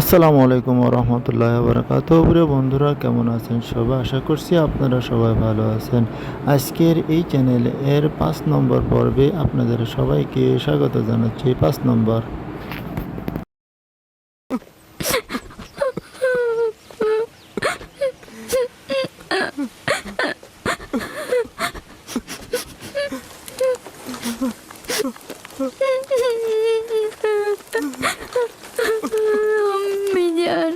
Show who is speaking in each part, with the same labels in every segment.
Speaker 1: আসসালামু আলাইকুম রহমতুল্লাহ বারাকাত। প্রিয় বন্ধুরা, কেমন আছেন সবাই? আশা করছি আপনারা সবাই ভালো আছেন। আজকের এই চ্যানেলে এর 5 নম্বর পর্বে আপনাদের সবাইকে স্বাগত জানাচ্ছি। 5 নম্বর।
Speaker 2: মিজান,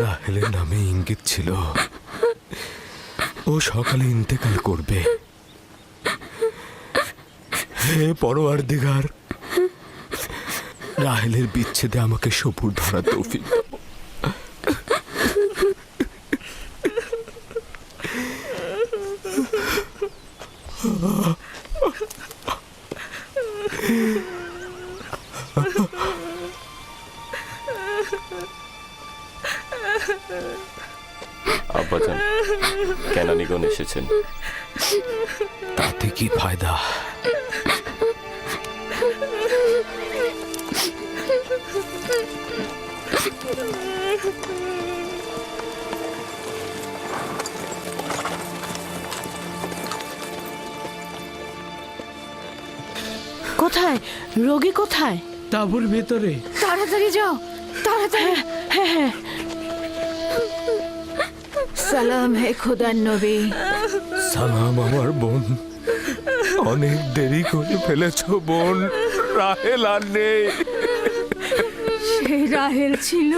Speaker 3: রাহেলের নামে ইঙ্গিত ছিল ও সকালে ইন্তেকাল করবে। হে পরওয়ারদিগার, রাহেলের বিচ্ছেদে আমাকে সবুর ধরা তৌফিক দাও।
Speaker 4: আব্বাজান, কেনানিগণ এসেছেন।
Speaker 3: তাতে কি ফায়দা?
Speaker 5: কোথায় রোগী? কোথায়?
Speaker 6: তাঁবুর ভেতরে।
Speaker 5: তাড়াতাড়ি যাও, তাড়াতাড়ি। হ্যাঁ হ্যাঁ। সালাম হে খোদার নবী।
Speaker 3: সালাম আমার বোন। অনেক দেরি করে ফেলেছ বোন। রাহেল আর নেই।
Speaker 5: সে রাহেল ছিল।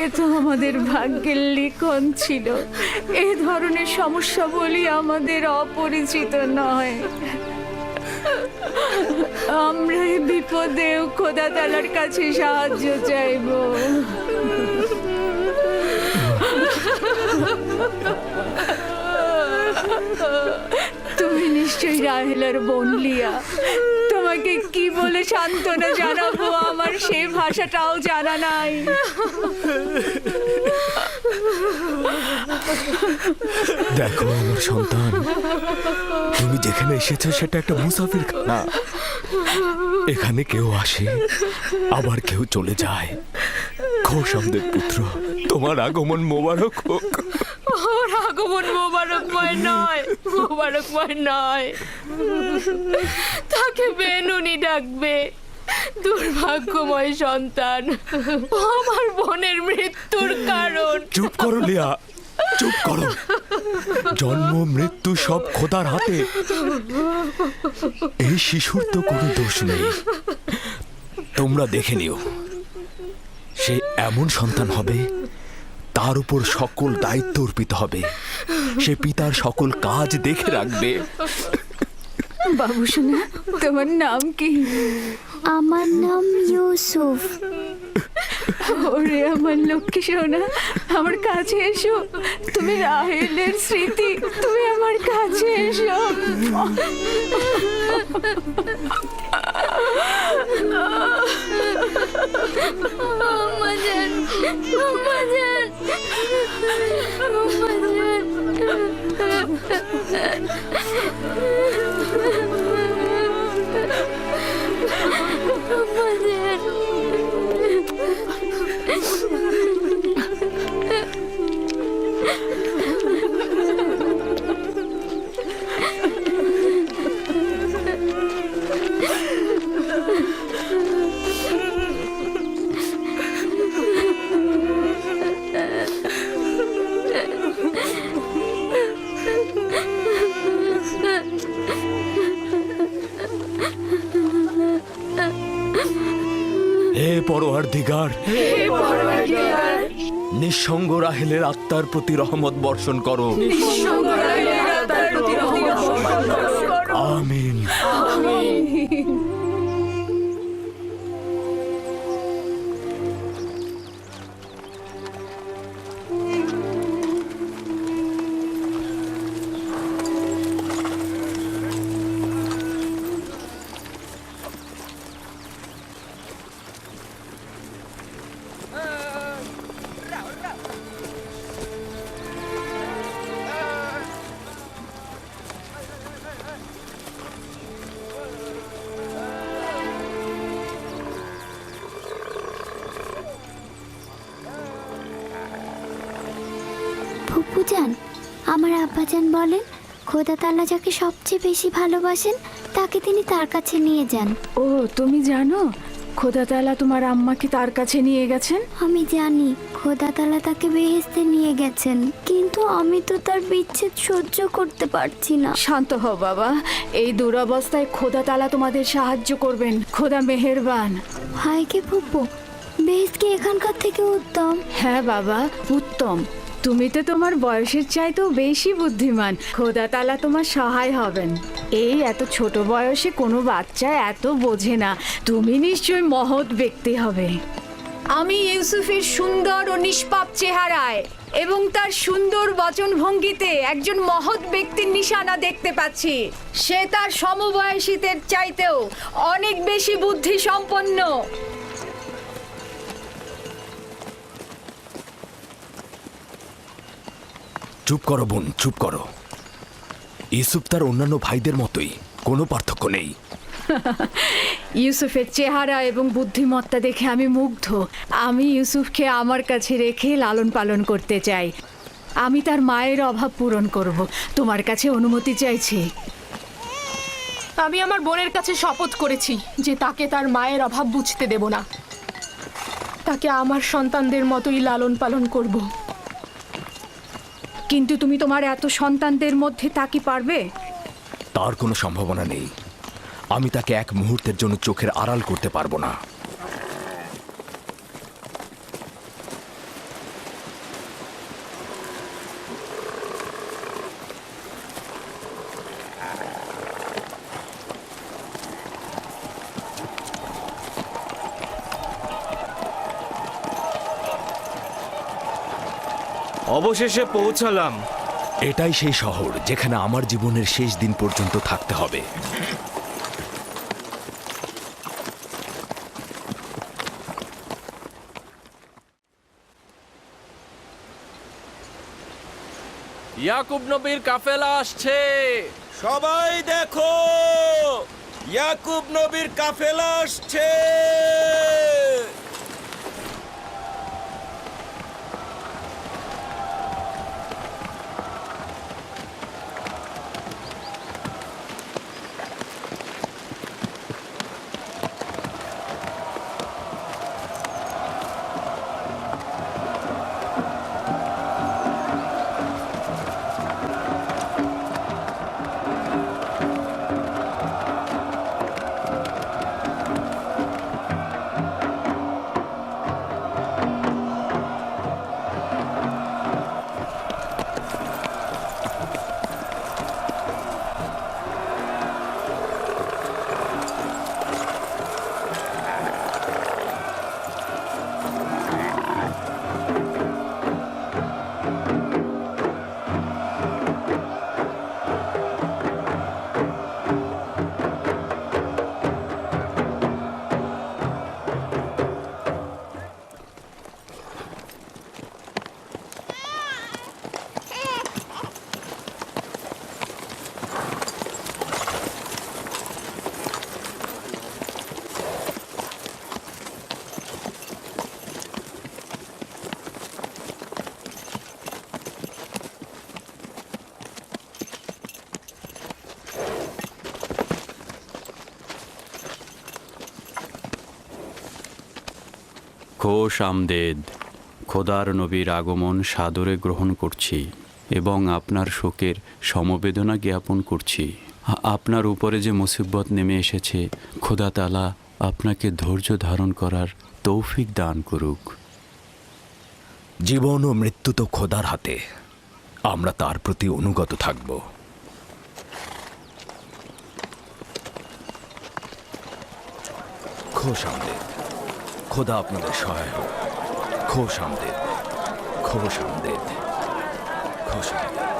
Speaker 5: এ তো আমাদের ভাগ্যের লিখন ছিল। এ ধরনের সমস্যা বলি আমাদের অপরিচিত নয়। আমরা এই বিপদেও খোদা তাআলার কাছে সাহায্য চাইব। তুমি নিশ্চয়ই রাহেলার বোন লিয়া। তোমাকে কি বলে সান্ত্বনা জানাবো, আমার সে ভাষাটাও জানা নাই।
Speaker 3: দেখো আমার সন্তান, তুমি যেখানে এসেছো সেটা একটা মুসাফির খানা। এখানে কেউ আসে, আবার কেউ চলে যায়। খোশামদের পুত্র, তোমার আগমন মোবারক হোক।
Speaker 5: ওর আগমন মোবারকময় নয়, মোবারকময় নয়। তাকে বেনুনি ডাকবে। দুর্ভাগ্যময় সন্তান, ও আমার বোনের মৃত্যুর কারণ।
Speaker 3: চুপ করো লিয়া, চুপ করো। জন্ম মৃত্যু সব খোদার হাতে। এই শিশুর তো কোনো দোষ নেই। তোমরা দেখে নিও, সে এমন সন্তান হবে তার উপর সকল দায়িত্ব অর্পিত হবে। সে পিতার সকল কাজ দেখে রাখবে।
Speaker 5: বাবু শোনা, তোমার নাম কি?
Speaker 2: আমার নাম ইউসুফ।
Speaker 5: ওরে আমার লক্ষ্মী সোনা, আমার কাছে এসো। তুমি রাহেলের স্মৃতি, তুমি আমার কাছে এসো।
Speaker 2: আম্মাজান, আম্মাজান, আম্মাজান।
Speaker 3: হে পরওয়ারদিগার, নিঃসঙ্গ রাহেলের আত্মার প্রতি রহমত বর্ষণ করো। আমিন।
Speaker 2: আব্বাজান বলেন খোদা তাআলা যাকে সবচেয়ে বেশি ভালোবাসেন তাকে তিনি তার কাছে নিয়ে যান।
Speaker 5: ও তুমি জানো খোদা তাআলা তোমার আম্মাকে তার কাছে নিয়ে গেছেন?
Speaker 2: আমি জানি খোদা তাআলা তাকে বেহেশতে নিয়ে গেছেন, কিন্তু আমি তো তার বিচ্ছেদ সহ্য করতে পারছি না।
Speaker 5: শান্ত হও বাবা, এই দুরবস্থায় খোদা তাআলা তোমাদের সাহায্য করবেন। খোদা মেহেরবান।
Speaker 2: হায় কে ফুপু, বেহেশত কি এখানকার থেকে উত্তম?
Speaker 5: হ্যাঁ বাবা, উত্তম। তুমি তো তোমার বয়সের চাইতেও বেশি বুদ্ধিমান। খোদা তাআলা তোমার সহায় হবেন। এই এত ছোট বয়সে কোনো বাচ্চা এত বোঝে না। তুমি নিশ্চয়ই মহৎ ব্যক্তি হবে। আমি ইউসুফের সুন্দর ও নিষ্পাপ চেহারায় এবং তার সুন্দর বচনভঙ্গিতে একজন মহৎ ব্যক্তির নিশানা দেখতে পাচ্ছি। সে তার সমবয়সীদের চাইতেও অনেক বেশি বুদ্ধি সম্পন্ন।
Speaker 3: চুপ করো বোন, চুপ করো। ইউসুফ তার অন্যান্য ভাইদের মতোই, কোনো পার্থক্য নেই।
Speaker 5: ইউসুফের চেহারা এবং বুদ্ধিমত্তা দেখে আমি মুগ্ধ। আমি ইউসুফকে আমার কাছে রেখে লালন পালন করতে চাই। আমি তার মায়ের অভাব পূরণ করব। তোমার কাছে অনুমতি চাইছি।
Speaker 6: আমি আমার বোনের কাছে শপথ করেছি যে তাকে তার মায়ের অভাব বুঝতে দেব না। তাকে আমার সন্তানদের মতোই লালন পালন করব।
Speaker 5: কিন্তু তুমি তোমার এত সন্তানদের মধ্যে তা কি পারবে?
Speaker 3: তার কোনো সম্ভাবনা নেই। আমি তাকে এক মুহূর্তের জন্য চোখের আড়াল করতে পারবো না।
Speaker 7: অবশেষে পৌঁছালাম।
Speaker 3: এটাই সেই শহর যেখানে আমার জীবনের শেষ দিন পর্যন্ত থাকতে হবে।
Speaker 7: ইয়াকুব নবীর কাফেলা আসছে।
Speaker 8: সবাই দেখো, ইয়াকুব নবীর কাফেলা আসছে।
Speaker 9: খোশ আমদেদ। খোদার নবীর আগমন সাদরে গ্রহণ করছি এবং আপনার শোকের সমবেদনা জ্ঞাপন করছি। আপনার উপরে যে মুসিবত নেমে এসেছে, খোদা তাআলা আপনাকে ধৈর্য ধারণ করার তৌফিক দান করুক।
Speaker 3: জীবন ও মৃত্যু তো খোদার হাতে, আমরা তার প্রতি অনুগত থাকব। খোশ আমদেদ। খোদা আপনাদের সহায় হোক। খোশ আমদেদ, খোশ আমদেদ, খোশ আমদেদ।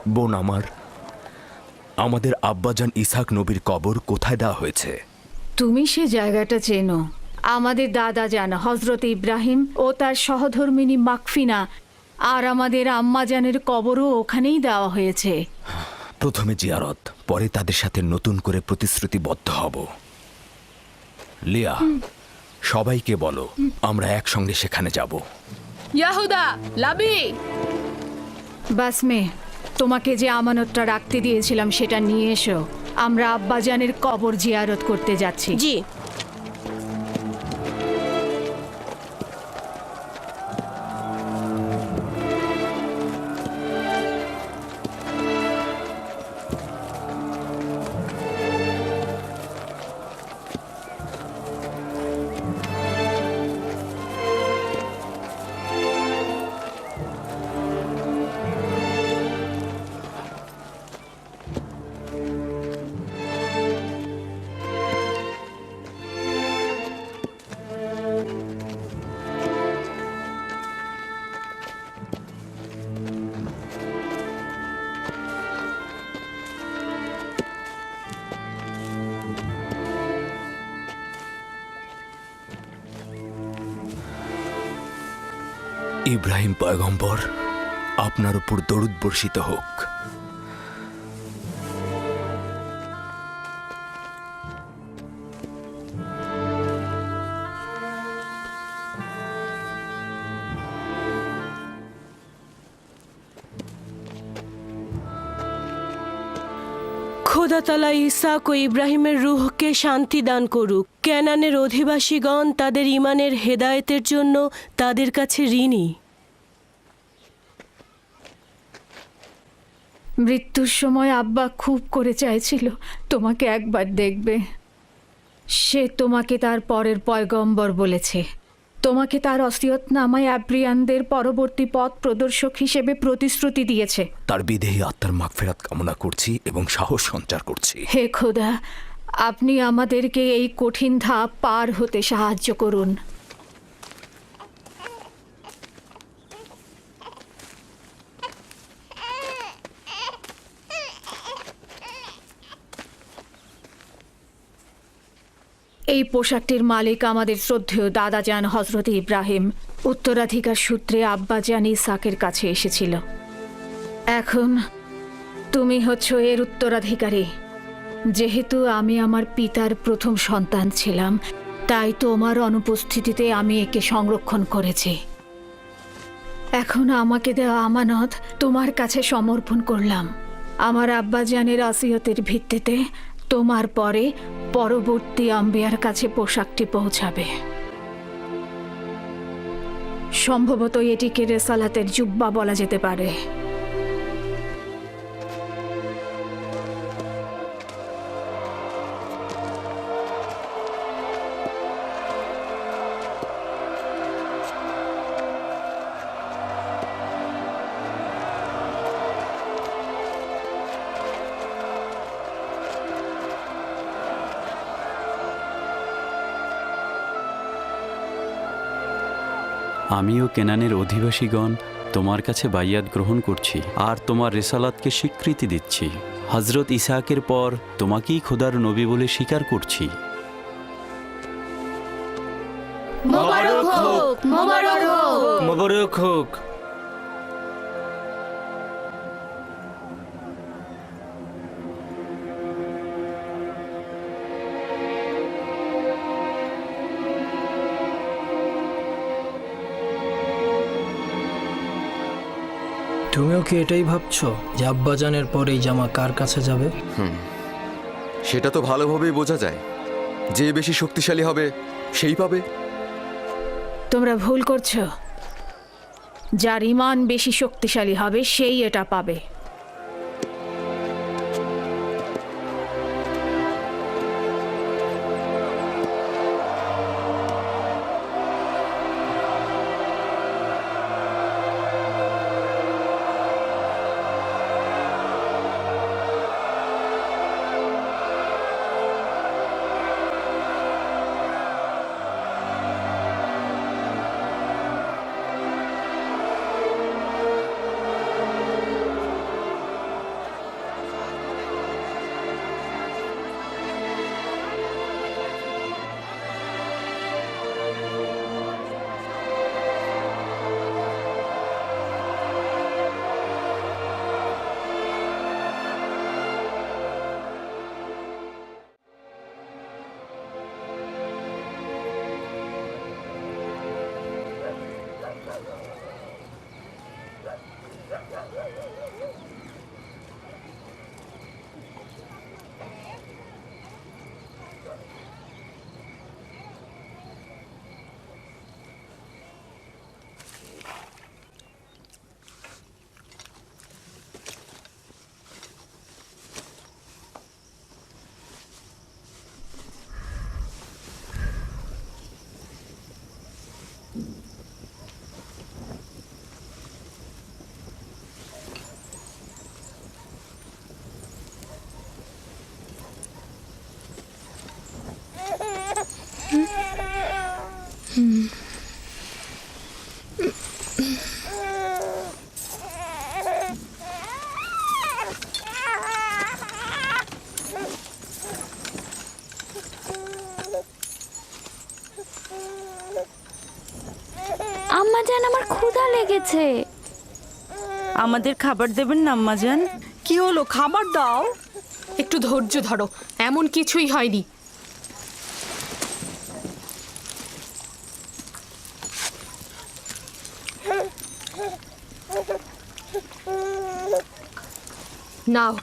Speaker 3: বোন আমার, আমাদের আব্বাজান ইসাক নবীর কবর কোথায় দেওয়া হয়েছে?
Speaker 5: তুমি সে জায়গাটা চেনো। আমাদের দাদা যান হজরত ইব্রাহিম ও তার সহধর্মিনী মাকফিনা আর আমাদের আম্মাজানের কবরও ওখানেই দেওয়া হয়েছে।
Speaker 3: প্রথমে জিয়ারত, পরে তাদের সাথে নতুন করে প্রতিশ্রুতিবদ্ধ হব। লিয়া, সবাইকে বলো আমরা একসঙ্গে সেখানে যাব।
Speaker 6: ইয়াহুদা, লাবি,
Speaker 5: বাসমে, তোমাকে যে আমানতটা রাখতে দিয়েছিলাম সেটা নিয়ে এসো। আমরা আব্বাজানের কবর জিয়ারত করতে যাচ্ছি।
Speaker 10: জি।
Speaker 3: ইব্রাহিম পয়গম্বর, আপনার উপর দরুদ বর্ষিত হোক।
Speaker 10: খোদা তাআলা ইসাক ও ইব্রাহিমের রূহকে শান্তি দান করুক। কেনানের অধিবাসীগণ তাদের ঈমানের হেদায়েতের জন্য তাদের কাছে ঋণী।
Speaker 5: মৃত্যুর সময় আব্বা খুব করে চাইছিল তোমাকে একবার দেখবে। সে তোমাকে তার পরের পয়গম্বর বলেছে। তোমাকে তার ওসিয়তনামায় আব্রিয়ানদের পরবর্তী পথ প্রদর্শক হিসেবে প্রতিশ্রুতি দিয়েছে।
Speaker 3: তার বিদেহী আত্মার মাগফিরাত কামনা করছি এবং সাহস সঞ্চার করছি।
Speaker 5: হে খোদা, আপনি আমাদেরকে এই কঠিন ধাপ পার হতে সাহায্য করুন। এই পোশাকটির মালিক আমাদের শ্রদ্ধেয় দাদাজান হজরত ইব্রাহিম। উত্তরাধিকার সূত্রে আব্বাজান ইসাকের কাছে এসেছিল। এখন তুমি হচ্ছ এর উত্তরাধিকারী। যেহেতু আমি আমার পিতার প্রথম সন্তান ছিলাম, তাই তোমার অনুপস্থিতিতে আমি একে সংরক্ষণ করেছি। এখন আমাকে দেওয়া আমানত তোমার কাছে সমর্পণ করলাম। আমার আব্বাজানের ওসিয়তের ভিত্তিতে তোমার পরে পরবর্তী আম্বিয়ার কাছে পোশাকটি পৌঁছাবে। সম্ভবত এটিকে রেসালাতের জুব্বা বলা যেতে পারে।
Speaker 9: আমিও কেনানের অধিবাসীগণ তোমার কাছে বাইয়াত গ্রহণ করছি আর তোমার রেসালাতকে স্বীকৃতি দিচ্ছি। হজরত ইসাকের পর তোমাকেই খোদার নবী বলে স্বীকার করছি।
Speaker 10: মোবারক হোক, মোবারক হোক।
Speaker 7: মোবারক হোক।
Speaker 11: তুমিও কি এটাই ভাবছো যে আব্বাজানের পর এই জামা কার কাছে যাবে?
Speaker 12: সেটা তো ভালোভাবেই বোঝা যায়। যে বেশি শক্তিশালী হবে সেই পাবে।
Speaker 5: তোমরা ভুল করছো। যার ঈমান বেশি শক্তিশালী হবে সেই এটা পাবে।
Speaker 2: গেছে।
Speaker 10: আমাদের খাবার দেবেন না আম্মাজান?
Speaker 5: কি হলো, খাবার দাও।
Speaker 6: একটু ধৈর্য ধরো, এমন কিছুই হয়নি। নাও।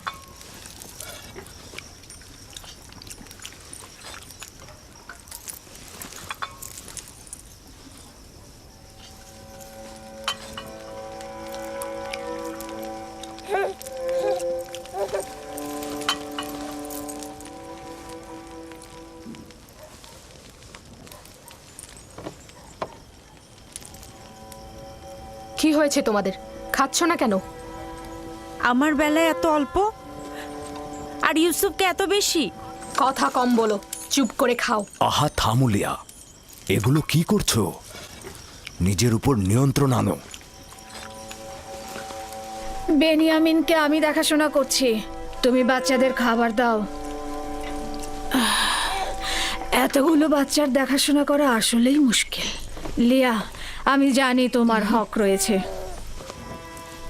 Speaker 6: কি হয়েছে তোমাদের? খাচ্ছ না কেন?
Speaker 10: আমার বেলায় এত অল্প আর ইউসুফকে এত বেশি।
Speaker 6: কথা কম বলো, চুপ করে খাও।
Speaker 3: আহা থামুলিয়া, এগুলো কি করছো? নিজের উপর নিয়ন্ত্রণ আনো।
Speaker 5: বেনিয়ামিনকে আমি দেখাশোনা করছি, তুমি বাচ্চাদের খাবার দাও। এতগুলো বাচ্চার দেখাশোনা করা আসলেই মুশকিল। লিয়া, আমি জানি তোমার হক রয়েছে।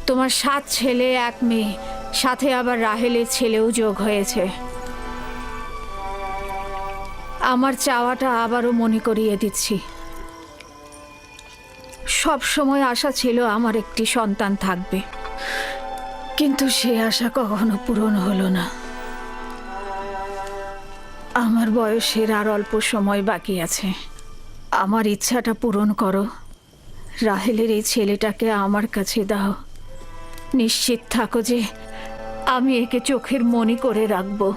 Speaker 5: তোমার 7 ছেলে 1 মেয়ে, সাথে আবার রাহেলের ছেলেও যোগ হয়েছে। আমার চাওয়াটা আবারও মনে করিয়ে দিচ্ছি। সব সময় আশা ছিল আমার একটি সন্তান থাকবে, কিন্তু সে আশা কখনো পূরণ হলো না। আমার বয়সের আর অল্প সময় বাকি আছে। আমার ইচ্ছাটা পূরণ করো। রাহেলের এই ছেলেটাকে আমার কাছে দাও। নিশ্চিত থাকো যে আমি একে চোখের মনি করে রাখবো।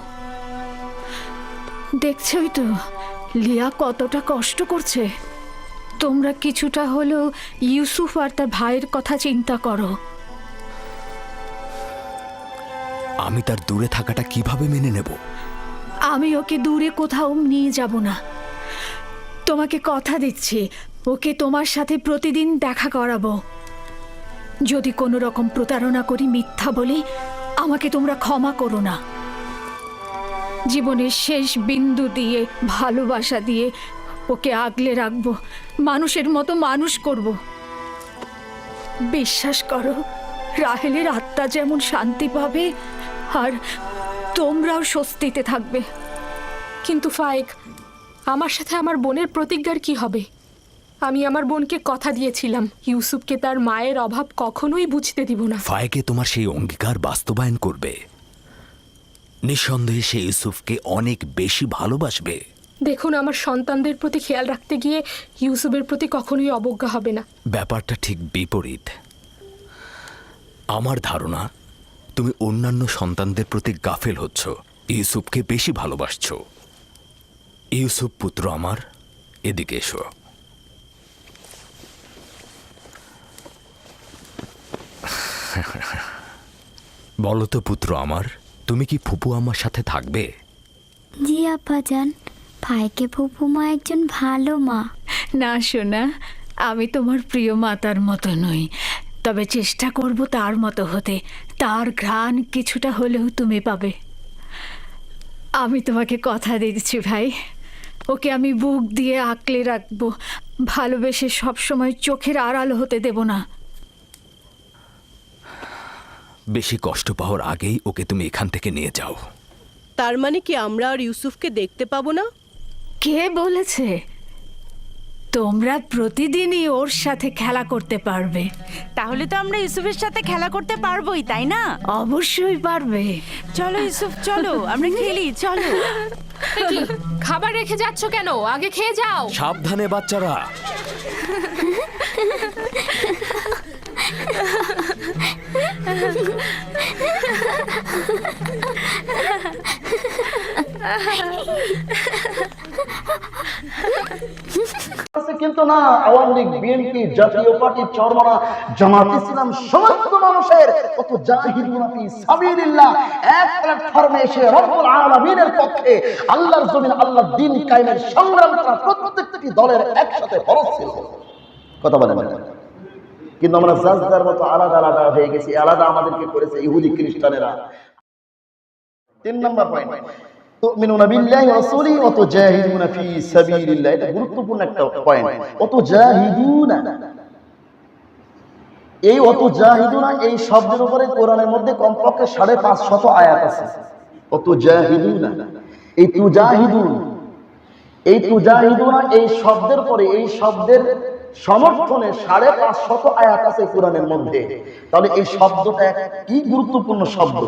Speaker 5: দেখছই তো লিয়া কতটা কষ্ট করছে। তোমরা কিছুটা হলেও ইউসুফ আর তার ভাইয়ের কথা চিন্তা করো।
Speaker 3: আমি তার দূরে থাকাটা কিভাবে মেনে নেব?
Speaker 5: আমি ওকে দূরে কোথাও নিয়ে যাব না। তোমাকে কথা দিচ্ছি, ওকে তোমার সাথে প্রতিদিন দেখা করাবো। যদি কোনো রকম প্রতারণা করি, মিথ্যা বলি, আমাকে তোমরা ক্ষমা করো না। জীবনের শেষ বিন্দু দিয়ে, ভালোবাসা দিয়ে ওকে আগলে রাখবো, মানুষের মতো মানুষ করব। বিশ্বাস করো, রাহেলের আত্মা যেমন শান্তি পাবে আর তোমরাও স্বস্তিতে থাকবে।
Speaker 6: কিন্তু ফায়েক, আমার সাথে আমার বোনের প্রতিজ্ঞার কি হবে? আমি আমার বোনকে কথা দিয়েছিলাম ইউসুফকে তার মায়ের অভাব কখনোই বুঝতে দিব না।
Speaker 3: ফায়েকে তোমার সেই অঙ্গীকার বাস্তবায়ন করবে। নিঃসন্দেহে সে ইউসুফকে অনেক বেশি ভালোবাসবে।
Speaker 6: দেখুন, আমার সন্তানদের প্রতি খেয়াল রাখতে গিয়ে ইউসুফের প্রতি কখনোই অবজ্ঞা হবে না।
Speaker 3: ব্যাপারটা ঠিক বিপরীত। আমার ধারণা তুমি অন্যান্য সন্তানদের প্রতি গাফেল হচ্ছ, ইউসুফকে বেশি ভালোবাসছো। ইউসুফ পুত্র আমার, এদিকে এসো। বলো তো পুত্র আমার, তুমি কি ফুপু আমার সাথে থাকবে?
Speaker 2: জি আব্বাজান, ভাইকে ফুপু মা একজন ভালো মা।
Speaker 5: না সোনা, আমি তোমার প্রিয় মাতার মতো নই, তবে চেষ্টা করব তার মতো হতে। তার ঘ্রাণ কিছুটা হলেও তুমি পাবে। আমি তোমাকে কথা দিচ্ছি ভাই, ওকে আমি বুক দিয়ে আঁকলে রাখবো, ভালোবেসে সবসময় চোখের আড়াল হতে দেব না।
Speaker 3: বেশি কষ্ট পাওয়ার আগেই ওকে তুমি এখান থেকে নিয়ে যাও।
Speaker 10: তার মানে কি আমরা আর ইউসুফকে দেখতে পাবো না?
Speaker 5: কে বলেছে? তোমরা প্রতিদিনই ওর সাথে খেলা করতে পারবে।
Speaker 10: তাহলে তো আমরা ইউসুফের সাথে খেলা করতে পারবোই, তাই না?
Speaker 5: অবশ্যই পারবে।
Speaker 10: চলো ইউসুফ, চলো আমরা খেলি, চলো।
Speaker 6: এ কি, খাবার রেখে যাচ্ছ কেন? আগে খেয়ে যাও।
Speaker 3: সাবধানে বাচ্চারা।
Speaker 13: কিন্তু না, আওয়ামী লীগ, বিএনপি, জাতীয় পার্টি, চরমনা, জামাত ইসলাম সমস্ত মানুষের কত জাহিদুন ফি সাবিলিল্লাহ এক প্ল্যাটফর্মে এসে রব্বুল আলামিনের পক্ষে আল্লাহর জমিন, আল্লাহর দ্বীন কায়েমের সংগ্রাম করা প্রত্যেকটি দলের একসাথে ফরজ ছিল। কথা বলেন। কিন্তু আমরা জাজদার মতো আলাদা আলাদা হয়ে গেছি। আলাদা আমাদেরকে করেছে ইহুদি খ্রিস্টানেরা। 3 নম্বর পয়েন্ট, তুমিনুনা বিল্লাহি ওয়া রাসূলিহি ওয়া তুজাহিদুনা ফি সাবিলিল্লাহ। এটা গুরুত্বপূর্ণ একটা পয়েন্ট। ওয়া তুজাহিদুনা, এই অত জাহিদুনা এই শব্দের উপরে কোরআনের মধ্যে কমপক্ষে 550 আয়াত আছে। অত জাহিদুনা, এই তুজাহিদুন, এই তুজাহিদুনা এই শব্দের পরে, এই শব্দের সমর্থনে 550 আয়াত আছে কোরআনের মধ্যে। তাহলে এই শব্দটা কি গুরুত্বপূর্ণ শব্দ।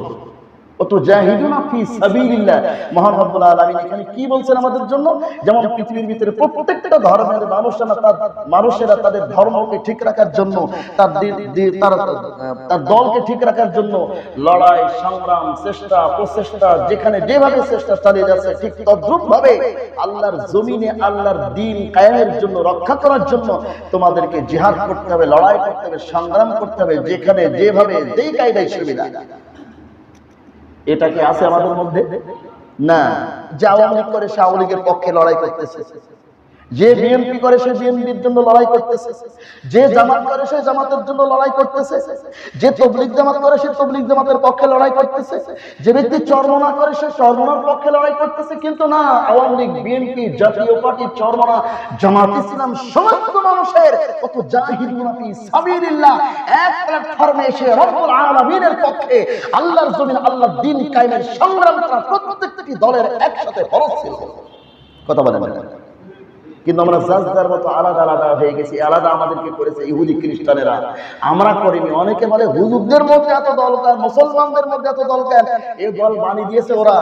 Speaker 13: অত জাহিদুনা ফি সাবিলিল্লাহ, মহান রব্বুল আলামিন এখানে কি বলছেন আমাদের জন্য? যেমন পৃথিবীর ভিতরে প্রত্যেকটা ধর্মের মানুষেরা তাদের ধর্মকে ঠিক রাখার জন্য, তার দলকে ঠিক রাখার জন্য লড়াই সংগ্রাম চেষ্টা প্রচেষ্টা যেখানে যেভাবে চেষ্টা চালিয়ে যাচ্ছে, ঠিক তদ্রুপ ভাবে আল্লাহর জমিনে আল্লাহর দ্বীন কায়েমের জন্য, রক্ষা করার জন্য তোমাদেরকে জিহাদ করতে হবে, লড়াই করতে হবে, সংগ্রাম করতে হবে, যেখানে যেভাবে যেই কায়দায় সুবিধা। এটা কি আছে আমাদের মধ্যে? না। যে আওয়ামী লীগ করে সে আওয়ামী লীগের পক্ষে লড়াই করতেছে, যে বিএনপি করে সে বিএনপির জন্য লড়াই করতেছে, যে জামাত করে সে জামাতের জন্য লড়াই করতেছে, যে তবলিগ জামাত করে সে তবলিগ জামাতের পক্ষে লড়াই করতেছে, যে ব্যক্তি চরমনা করে সে চরমনার পক্ষে লড়াই করতেছে। কিন্তু না, আওয়ামী লীগ, বিএনপি, জাতীয় পার্টি, চরমনা, জামাত ইসলাম সমস্ত মানুষের কত জাহিদুনা ফি সাবিলিল্লাহ এক প্ল্যাটফর্মে এসে রব্বুল আলামিনের পক্ষে আল্লাহর জমিন আল্লাহর দ্বীন কায়েমের সংগ্রাম করা প্রত্যেকটি দলের একসাথে ফরজ ছিল। কথা বলেন। কিন্তু আমরা জাজদার মতো আলাদা আলাদা হয়ে গেছি, আলাদা আমাদেরকে করেছে ইহুদি খ্রিস্টানেরা, আমরা করিনি। অনেকে বলে হুজুরদের মধ্যে এত দলকার, মুসলমানদের মধ্যে এত দলকার, এই দল বানিয়ে দিয়েছে ওরা।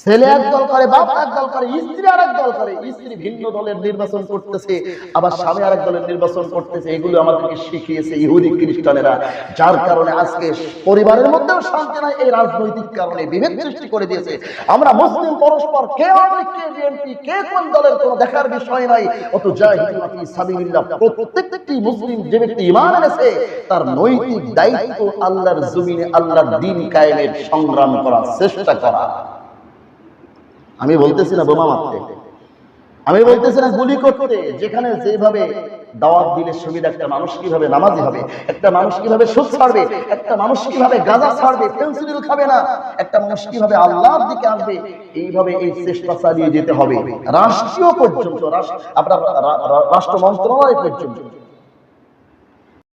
Speaker 13: ছেলে এক দল করে, বাপ এক দল করে, স্ত্রী আরেক দল করে, স্ত্রী ভিন্ন দলের নির্বাচন করতেছে, আবার স্বামী আরেক দলের নির্বাচন করতেছে। এগুলো আমাদেরকে শিখিয়েছে ইহুদি খ্রিস্টানেরা, যার কারণে আজকে পরিবারের মধ্যেও শান্তি নাই। এই রাজনৈতিক কারণে বিভেদ সৃষ্টি করে দিয়েছে। আমরা মুসলিম পরস্পর কে আওয়ামী, কে বিএনপি, কে কোন দলের কোনো দেখার বিষয় নাই। অত জাহিদুনা ফি সাবিলিল্লাহ, প্রত্যেকটি মুসলিম যে ব্যক্তি ঈমান এনেছে তার নৈতিক দায়িত্ব আল্লাহর জমিনে আল্লাহর দ্বীন কায়েমের সংগ্রাম করার চেষ্টা করা। আমি বলতেছি না বোমা মারতে, আমি বলতেছি না গুলি করতে। যেখানে যেভাবে দাওয়াত দিলে সুবিধা, একটা মানুষ কিভাবে নামাজি হবে, একটা মানুষ কিভাবে সুদ ছাড়বে, একটা মানুষ কিভাবে গাঁজা ছাড়বে, ফেন্সিডিল খাবে না, একটা মানুষ কিভাবে আল্লাহর দিকে আসবে, এইভাবে এই চেষ্টা চালিয়ে যেতে হবে রাষ্ট্রীয় পর্যন্ত, আপনার রাষ্ট্র মন্ত্রণালয় পর্যন্ত।